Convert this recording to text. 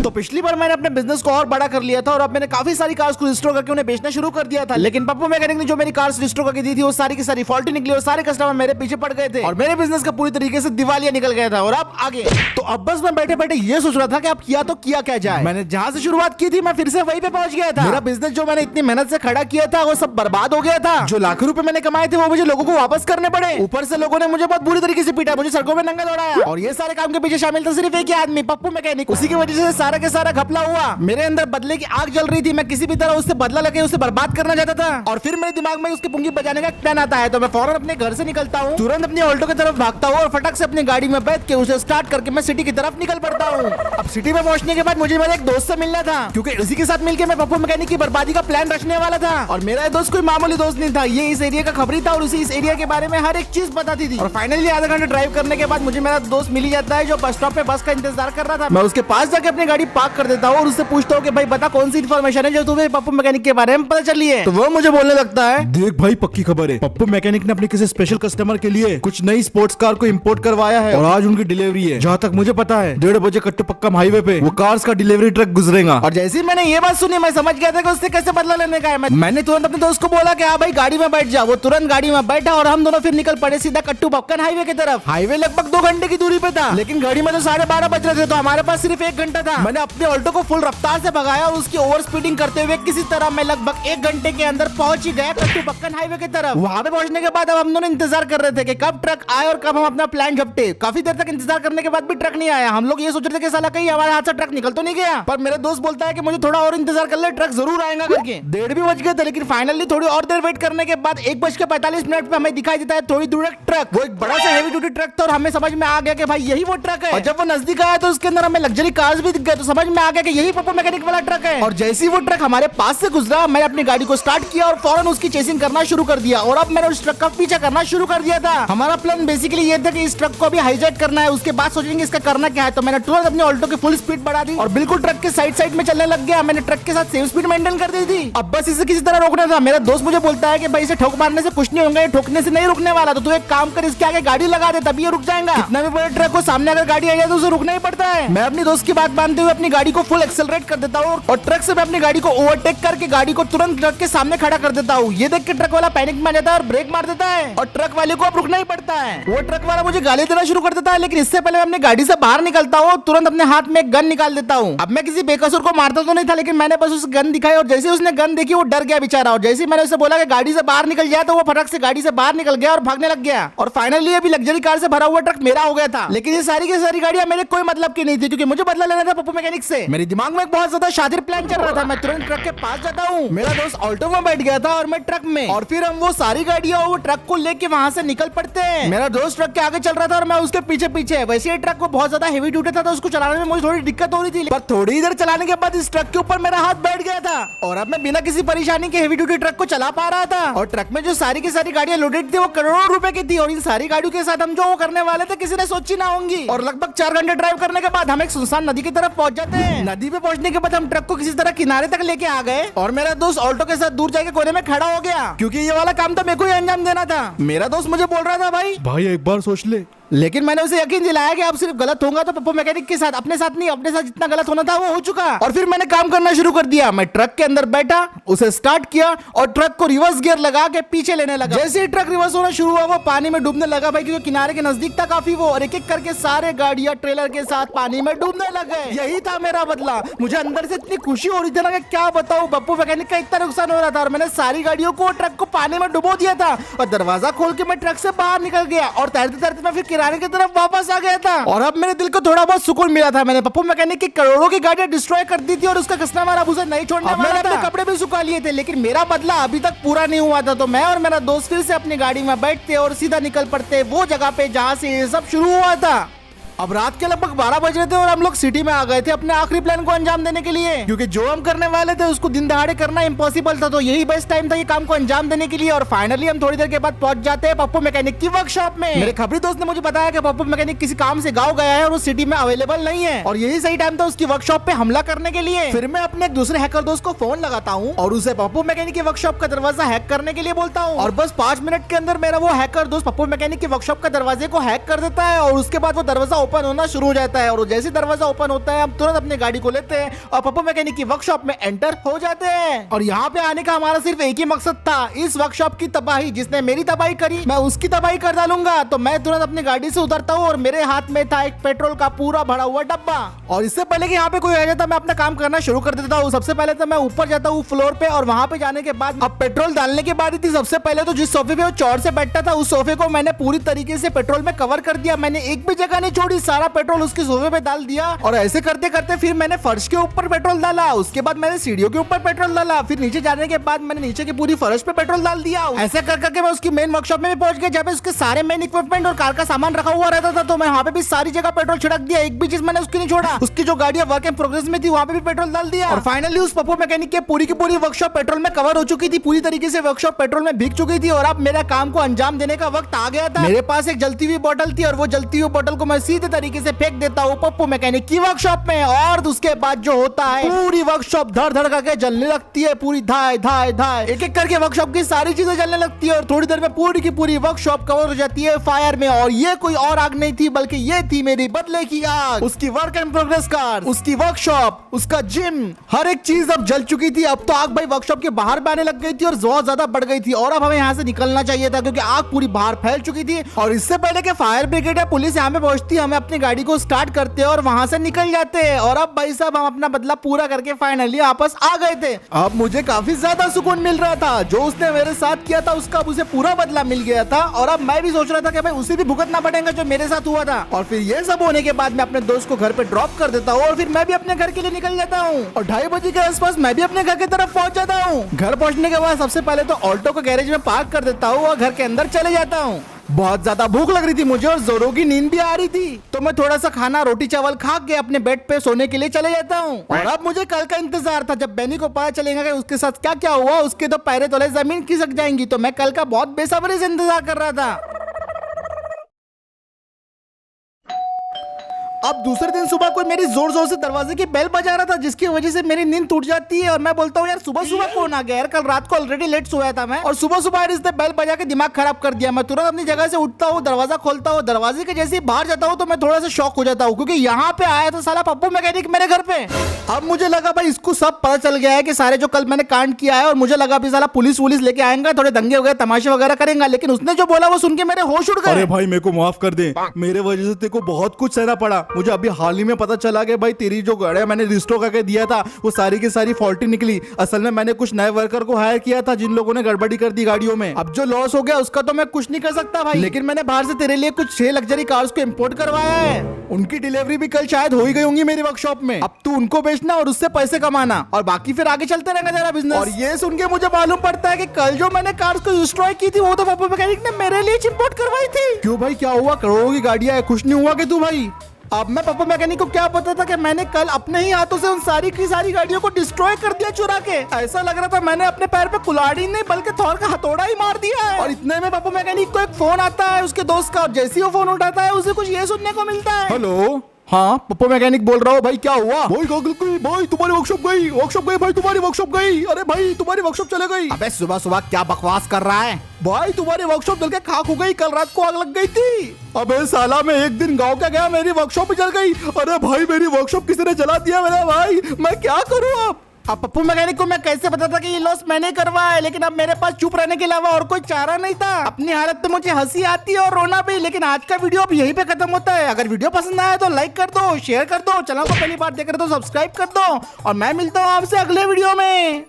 तो पिछली बार मैंने अपने बिजनेस को और बड़ा कर लिया था और अब मैंने काफी सारी कार्स को रिस्टोर करके उन्हें बेचना शुरू कर दिया था, लेकिन पप्पू मैकेनिक ने जो मेरी कार्स रिस्टोर करके दी थी वो सारी की सारी फॉल्टी निकली और सारे कस्टमर मेरे पीछे पड़ गए थे और मेरे बिजनेस का पूरी तरीके से दिवालिया निकल गया था। और अब आगे तो अब बस मैं बैठे बैठे ये सोच रहा था कि अब किया तो किया क्या जाए। मैंने जहां से शुरुआत की थी मैं फिर से वहीं पे पहुंच गया था। मेरा बिजनेस जो मैंने इतनी मेहनत से खड़ा किया था वो सब बर्बाद हो गया था। जो लाखों रुपए मैंने कमाए थे वो मुझे लोगों को वापस करने पड़े। ऊपर से लोगों ने मुझे बहुत बुरी तरीके से पीटा, मुझे सड़कों में नंगा दौड़ाया और ये सारे काम के पीछे शामिल था सिर्फ एक ही आदमी, पप्पू मैकेनिक। उसी की वजह से सारा के सारा घपला हुआ। मेरे अंदर बदले की आग जल रही थी। मैं किसी भी तरह उससे बदला लेके उसे बर्बाद करना चाहता था और फिर मेरे दिमाग में उसकी पुंगी बजाने का प्लान आता है। तो मैं फौरन अपने घर से निकलता हूँ, तुरंत अपनी ऑल्टो की तरफ भागता हूँ और फटक से अपनी गाड़ी में बैठ के उसे स्टार्ट करके मैं सिटी की तरफ निकल पड़ता हूँ। अब सिटी में पहुंचने के बाद मुझे मेरे एक दोस्त से मिलना था, क्योंकि उसी के साथ मिलकर मैं पप्पू मैकेनिक की बर्बादी का प्लान रचने वाला था। और मेरा दोस्त कोई मामूली दोस्त नहीं था, ये इस एरिया का खबरी था और उसे इस एरिया के बारे में हर एक चीज बताती थी। और फाइनली आधा घंटा ड्राइव करने के बाद मुझे मेरा दोस्त मिल जाता है जो बस स्टॉप पे बस का इंतजार कर रहा था। मैं उसके पास जाके अपनी गाड़ी पार्क कर देता हूँ और उससे पूछता हूँ कि भाई बता कौन सी इन्फॉर्मेशन है जो तुम्हें पप्पू मैकेनिक के बारे में पता चली है। तो वो मुझे बोलने लगता है, देख भाई पक्की खबर है, पप्पू मैकेनिक ने अपने किसी स्पेशल कस्टमर के लिए कुछ नई स्पोर्ट्स कार को इंपोर्ट करवाया है और आज उनकी डिलीवरी है। जहाँ तक मुझे पता है 1:30 बजे कट्टुपक्कम हाईवे पे वो कार्स का डिलीवरी ट्रक गुजरेगा। और जैसे ही मैंने ये बात सुनी मैं समझ गया था कि उससे कैसे बदला लेने का है। मैंने तुरंत अपने दोस्त को बोला कि हाँ भाई गाड़ी में बैठ जा। वो तुरंत गाड़ी में बैठा और हम दोनों फिर निकल पड़े सीधा कट्टुपक्कम हाईवे की तरफ। हाईवे लगभग 2 घंटे की दूरी पे था, लेकिन गाड़ी में तो 12:30 बज रहे थे तो हमारे पास सिर्फ 1 घंटा था। मैंने अपने ऑल्टो को फुल रफ्तार से भगाया और उसकी ओवर स्पीडिंग करते हुए किसी तरह मैं लगभग 1 घंटे के अंदर पहुंच ही गया कट्टुपक्कम हाईवे की तरफ। वहां पे पहुंचने के बाद अब हम दोनों इंतजार कर रहे थे कि कब ट्रक आए और कब हम अपना प्लान झपटे। काफी देर तक इंतजार करने के बाद भी ट्रक नहीं आया। हम लोग ये सोच रहे थे कि साला कहीं हमारे हाथ से ट्रक निकल तो नहीं गया, पर मेरा दोस्त बोलता है कि मुझे थोड़ा और इंतजार कर ले, ट्रक जरूर आएगा करके। 1:30 भी बज गए थे, लेकिन फाइनली थोड़ी और देर वेट करने के बाद 1:45 पे हमें दिखाई देता है थोड़ी दूर एक ट्रक। वो एक बड़ा सा हेवी ड्यूटी ट्रक था और हमें समझ में आ गया कि भाई यही वो ट्रक है। और जब वो नजदीक आया तो उसके अंदर हमें लग्जरी कार्स भी दिख गए, तो समझ में आ गया कि यही पप्पू मैकेनिक वाला ट्रक है। और जैसे ही वो ट्रक हमारे पास से गुजरा मैंने अपनी गाड़ी को स्टार्ट किया और फौरन उसकी चेसिंग करना शुरू कर दिया और अब मैंने उस ट्रक का पीछा करना शुरू कर दिया था। हमारा प्लान बेसिकली ये था कि इस ट्रक को अभी हाईजैक करना है, उसके बाद सोचेंगे इसका करना क्या है। तो मैंने तुरंत अपनी ऑल्टो की फुल स्पीड बढ़ा दी और बिल्कुल ट्रक के साइड में चलने लग गया। मैंने ट्रक के साथ सेम स्पीड मेंटेन कर दी थी। अब बस इसे किसी तरह रोकना था। मेरा दोस्त मुझे बोलता है कि भाई इसे ठोक मारने से कुछ नहीं होगा, ठोकने से नहीं रुकने वाला, तो तू एक काम कर इसके आगे गाड़ी लगा दे तभी ये रुक जाएगा। कितना भी बड़े ट्रक को सामने अगर गाड़ी आ जाए तो उसे रुकना ही पड़ता है। मैं अपनी दोस्त की बात मानते हुए अपनी गाड़ी को फुल एक्सेलरेट कर देता हूँ और ट्रक से मैं अपनी गाड़ी को ओवरटेक करके गाड़ी को तुरंत ट्रक के सामने खड़ा कर देता हूँ। ये देख के ट्रक वाला पैनिक में आ जाता है और ब्रेक मार देता है और ट्रक वाले को अब रुकना ही पड़ता है। वो ट्रक वाला मुझे गाली देना शुरू कर देता है, लेकिन इससे पहले मैं अपनी गाड़ी से बाहर निकलता हूँ तुरंत अपने हाथ में एक गन निकाल देता हूँ। अब मैं किसी बेकसूर को मारता तो नहीं था, लेकिन मैंने बस उस गन दिखाई और जैसे उसने गन देखी वो डर गया बेचारा। और जैसे मैंने उसे बोला कि गाड़ी से बाहर निकल जाए तो वो फटक से गाड़ी से बाहर निकल गया और भागने लग गया। और फाइनली अभी लग्जरी कार से भरा हुआ ट्रक मेरा हो गया था, लेकिन ये सारी की सारी गाड़ियां मेरे कोई मतलब की नहीं थी, क्योंकि मुझे बदला लेना था पप्पू मैकेनिक से। मेरे दिमाग में एक बहुत ज्यादा शातिर प्लान चल रहा था। मैं तुरंत ट्रक के पास जाता हूँ, मेरा दोस्त ऑल्टो में बैठ गया था और मैं ट्रक में, और फिर हम वो सारी गाड़ियां वो ट्रक को लेके वहां से निकल पड़ते हैं। मेरा दोस्त ट्रक के आगे चल रहा था और मैं उसके पीछे पीछे। वैसे ये ट्रक वो बहुत ज्यादा हेवी ड्यूटी था तो उसको चलाने में मुझे थोड़ी दिक्कत हो रही थी, पर थोड़ी देर चलाने के बाद इस ट्रक के ऊपर मेरा हाथ बैठ गया था और अब मैं बिना किसी परेशानी के हेवी ड्यूटी ट्रक को चला पा रहा था। और ट्रक में जो सारी की सारी गाड़ियां लोडेड थी वो करोड़ों रुपए की थी और इन सारी गाड़ियों के साथ हम जो वो करने वाले थे किसी ने सोची ना होंगी। और लगभग 4 घंटे ड्राइव करने के बाद हम एक सुनसान नदी की तरफ पहुंच जाते हैं। नदी पे पहुंचने के बाद हम ट्रक को किसी तरह किनारे तक लेके आ गए और मेरा दोस्त ऑल्टो के साथ दूर जाके कोने में खड़ा हो गया, क्योंकि ये वाला काम तो मेरे को ही अंजाम देना था। मेरा दोस्त मुझे बोल रहा था भाई एक बार सोच ले, लेकिन मैंने उसे यकीन दिलाया कि अब सिर्फ गलत होगा तो पप्पू मैकेनिक के साथ, अपने साथ नहीं, अपने साथ जितना गलत होना था वो हो चुका। और फिर मैंने काम करना शुरू कर दिया। मैं ट्रक के अंदर बैठा, उसे स्टार्ट किया और ट्रक को रिवर्स गियर लगा के पीछे लेने लगा। जैसे ही ट्रक रिवर्स होना शुरू हुआ वो पानी में डूबने लगा भाई, क्योंकि किनारे के नजदीक था काफी वो, और एक एक करके सारे गाड़ियां ट्रेलर के साथ पानी में डूबने लगे। यही था मेरा बदला। मुझे अंदर से इतनी खुशी हो रही थी ना कि क्या बताऊं, पप्पू मैकेनिक का इतना नुकसान हो रहा था और मैंने सारी गाड़ियों को ट्रक को पानी में डुबो दिया था और दरवाजा खोल के मैं ट्रक से बाहर निकल गया और तैरते तैरते मैं फिर किनारे की तरफ वापस आ गया था। और अब मेरे दिल को थोड़ा बहुत सुकून मिला था। मैंने पप्पू मैकेनिक की करोड़ों की गाड़ियां डिस्ट्रॉय कर दी थी और उसका कस्टमर अब उसे नहीं छोड़ने वाला था। मैंने अपने कपड़े भी सुखा लिए थे, लेकिन मेरा बदला अभी तक पूरा नहीं हुआ था। तो मैं और मेरा दोस्त फिर से अपनी गाड़ी में बैठते और सीधा निकल पड़ते वो जगह पे जहाँ से ये सब शुरू हुआ था। अब रात के लगभग 12 बज रहे थे और हम लोग सिटी में आ गए थे अपने आखिरी प्लान को अंजाम देने के लिए, क्योंकि जो हम करने वाले थे उसको दिन दहाड़े करना इम्पॉसिबल था। तो यही बेस्ट टाइम था ये काम को अंजाम देने के लिए। और फाइनली हम थोड़ी देर के बाद पहुंच जाते हैं पप्पू मैकेनिक की वर्कशॉप में। मेरे खबरी दोस्त ने मुझे बताया कि पप्पू मैकेनिक किसी काम से गाँव गया है और वो सिटी में अवेलेबल नहीं है और यही सही टाइम था उसकी वर्कशॉप पे हमला करने के लिए। फिर मैं अपने एक दूसरे हैकर दोस्त को फोन लगाता हूँ और उसे पप्पू मैकेनिक की वर्कशॉप का दरवाजा हैक करने के लिए बोलता हूँ और बस 5 मिनट के अंदर मेरा वो हैकर दोस्त पप्पू मैकेनिक की वर्कशॉप का दरवाजे को हैक कर देता है और उसके बाद वो दरवाजा ओपन होना शुरू हो जाता है और जैसे दरवाजा ओपन होता है हम तुरंत अपनी गाड़ी को लेते हैं और पप्पू मैकेनिक की वर्कशॉप में एंटर हो जाते हैं। और यहाँ पे आने का हमारा सिर्फ एक ही मकसद था, इस वर्कशॉप की तबाही। जिसने मेरी तबाही करी मैं उसकी तबाही कर डालूंगा। तो मैं तुरंत अपनी गाड़ी से उतरता हूँ और मेरे हाथ में था एक पेट्रोल का पूरा भरा हुआ डब्बा। और इससे पहले कि यहाँ पे कोई आ जाता मैं अपना काम करना शुरू कर देता हूँ। सबसे पहले तो मैं ऊपर जाता हूँ फ्लोर पे और वहां पे जाने के बाद अब पेट्रोल डालने के बाद ही थी। सबसे पहले तो जिस सोफे पे वो चौड़ से बैठता था उस सोफे को मैंने पूरी तरीके से पेट्रोल में कवर कर दिया। मैंने एक भी जगह नहीं छोड़ी, सारा पेट्रोल उसके सोफे पे डाल दिया। और ऐसे करते करते फिर मैंने फर्श के ऊपर पेट्रोल डाला, उसके बाद मैंने सीढ़ियों के ऊपर पेट्रोल डाला, फिर नीचे जाने के बाद मैंने नीचे की पूरी फर्श पे पेट्रोल डाल दिया। ऐसे कर करके मैं उसकी मेन वर्कशॉप में भी पहुंच गया जब उसके सारे मेन इक्विपमेंट और कार का सामान रखा हुआ रहता था। तो मैं वहाँ पे भी सारी जगह पेट्रोल छिड़क दिया, एक भी चीज मैंने उसकी नहीं छोड़ा। उसकी जो गाड़ियां वर्क इन प्रोग्रेस में थी वहाँ पे भी पेट्रोल डाल दिया। और फाइनली उस पप्पू मैकेनिक की पूरी वर्कशॉप पेट्रोल में कवर हो चुकी थी, पूरी तरीके से वर्कशॉप पेट्रोल में भीग चुकी थी। और अब मेरा काम को अंजाम देने का वक्त आ गया था। मेरे पास एक जलती हुई बोतल थी और वो जलती हुई बोतल को मैं सीधे तरीके से फेंक देता हूँ पप्पू मैकेनिक की वर्कशॉप में। और उसके बाद जो होता है पूरी वर्कशॉप धड़ धड़ करके जलने लगती है, पूरी धाय धाय धाय एक एक करके वर्कशॉप की सारी चीजें जलने लगती है। और थोड़ी देर में पूरी की पूरी वर्कशॉप कवर हो जाती है फायर में। और ये कोई और आग नहीं थी बल्कि ये थी मेरी बदले की आग। उसकी वर्क इन प्रोग्रेस कार, उसकी वर्कशॉप, उसका जिम, हर एक चीज अब जल चुकी थी। अब तो आग भाई वर्कशॉप के बाहर भी आने लग गई थी और बहुत ज्यादा बढ़ गई थी। और अब हमें यहाँ से निकलना चाहिए था क्योंकि आग पूरी बाहर फैल चुकी थी। और इससे पहले कि फायर ब्रिगेड या पुलिस यहाँ पे पहुंचती हमें अपनी गाड़ी को स्टार्ट करते और वहां से निकल जाते। और अब भाई साहब हम अपना बदला पूरा करके फाइनली वापस आ गए थे। अब मुझे काफी ज्यादा सुकून मिल रहा था, जो उसने मेरे साथ किया था उसका उसे पूरा बदला मिल गया था। और अब मैं भी सोच रहा था कि भाई उसे भी भुगतना पड़ेगा जो मेरे साथ हुआ था। और फिर ये सब होने के बाद मैं अपने दोस्त को घर पे ड्रॉप कर देता हूँ और फिर मैं भी अपने घर के लिए निकल जाता हूँ। और 2:30 बजे के आसपास मैं भी अपने घर की तरफ पहुंच जाता हूँ। घर पहुंचने के बाद सबसे पहले तो ऑल्टो को गैरेज में पार्क कर देता हूँ और घर के अंदर चले जाता हूँ। बहुत ज्यादा भूख लग रही थी मुझे और जोरों की नींद भी आ रही थी, तो मैं थोड़ा सा खाना रोटी चावल खा के अपने बेड पे सोने के लिए चले जाता हूँ। और अब मुझे कल का इंतजार था जब बेनी को पता चलेगा कि उसके साथ क्या क्या हुआ, उसके तो पैरे तले जमीन खिसक जाएंगी। तो मैं कल का बहुत बेसब्री से इंतजार कर रहा था। अब दूसरे दिन सुबह कोई मेरी जोर जोर से दरवाजे की बेल बजा रहा था जिसकी वजह से मेरी नींद टूट जाती है। और मैं बोलता हूँ यार सुबह सुबह कौन आ गया यार, कल रात को ऑलरेडी लेट सोया था मैं और सुबह सुबह इसने बेल बजा के दिमाग खराब कर दिया। मैं तुरंत अपनी जगह से उठता हूँ, दरवाजा खोलता हूँ, दरवाजे के जैसे ही बाहर जाता हूँ तो मैं थोड़ा सा शॉक हो जाता हूँ क्योंकि यहाँ पे आया था साला पप्पू मैकेनिक मेरे घर पे। अब मुझे लगा भाई इसको सब पता चल गया है कि सारे जो कल मैंने कांड किया है। और मुझे लगा अभी साला पुलिस वुलिस लेके आएंगे, थोड़े दंगे वगैरह तमाशे वगैरह करेंगे। लेकिन उसने जो बोला वो सुन के मेरे होश उड़ गए। अरे भाई मेरे को माफ कर दे, मेरे वजह से तेरे को बहुत कुछ सहना पड़ा। मुझे अभी हाल ही में पता चला कि भाई तेरी जो गाड़ियां मैंने रिस्टोर करके दिया था वो सारी की सारी फॉल्टी निकली। असल में मैंने कुछ नए वर्कर को हायर किया था जिन लोगों ने गड़बड़ी कर दी गाड़ियों में। अब जो लॉस हो गया उसका तो मैं कुछ नहीं कर सकता भाई, लेकिन मैंने बाहर से तेरे लिए कुछ 6 लग्जरी कार्स को इंपोर्ट करवाया है। उनकी डिलीवरी भी कल शायद हो ही गई होंगी मेरी वर्कशॉप में। अब तू उनको बेचना और उससे पैसे कमाना और बाकी फिर आगे चलते रहेगा तेरा बिजनेस। और ये सुन के मुझे मालूम पड़ता है कि कल जो मैंने कार्स को डिस्ट्रॉय की थी वो तो पप्पू मैकेनिक ने मेरे लिए इंपोर्ट करवाई थी। क्यों भाई क्या हुआ, करोड़ों की गाड़ियां है, खुश नहीं हुआ कि तू भाई? अब मैं पप्पू मैकेनिक को क्या पता था कि मैंने कल अपने ही हाथों से उन सारी की सारी गाड़ियों को डिस्ट्रॉय कर दिया चुरा के। ऐसा लग रहा था मैंने अपने पैर पे कुल्हाड़ी नहीं बल्कि थोर का हथौड़ा ही मार दिया है। और इतने में पप्पू मैकेनिक को एक फोन आता है उसके दोस्त का और जैसे ही वो फोन उठाता है उसे कुछ ये सुनने को मिलता है। हेलो, हाँ पप्पू मैकेनिक बोल रहा हूँ, भाई क्या हुआ? भाई भाई तुम्हारी वर्कशॉप गई भाई, तुम्हारी वर्कशॉप गई। अरे भाई तुम्हारी वर्कशॉप चले गई। अबे सुबह सुबह क्या बकवास कर रहा है? भाई तुम्हारी वर्कशॉप जल के खाक हो गई, कल रात को आग लग गई थी। अबे साला मैं एक दिन गांव का गया, मेरी वर्कशॉप भी जल गई। अरे भाई मेरी वर्कशॉप किसी ने जला दिया मेरा भाई, मैं क्या करूँ अब पप्पू मैकेनिक को मैं कैसे पता था कि ये लॉस मैंने करवाया है, लेकिन अब मेरे पास चुप रहने के अलावा और कोई चारा नहीं था। अपनी हालत पे मुझे हंसी आती है और रोना भी। लेकिन आज का वीडियो अब यहीं पे खत्म होता है। अगर वीडियो पसंद आया तो लाइक कर दो, शेयर कर दो, चैनल को पहली बार देख रहे हो तो सब्सक्राइब कर दो और मैं मिलता हूँ आपसे अगले वीडियो में।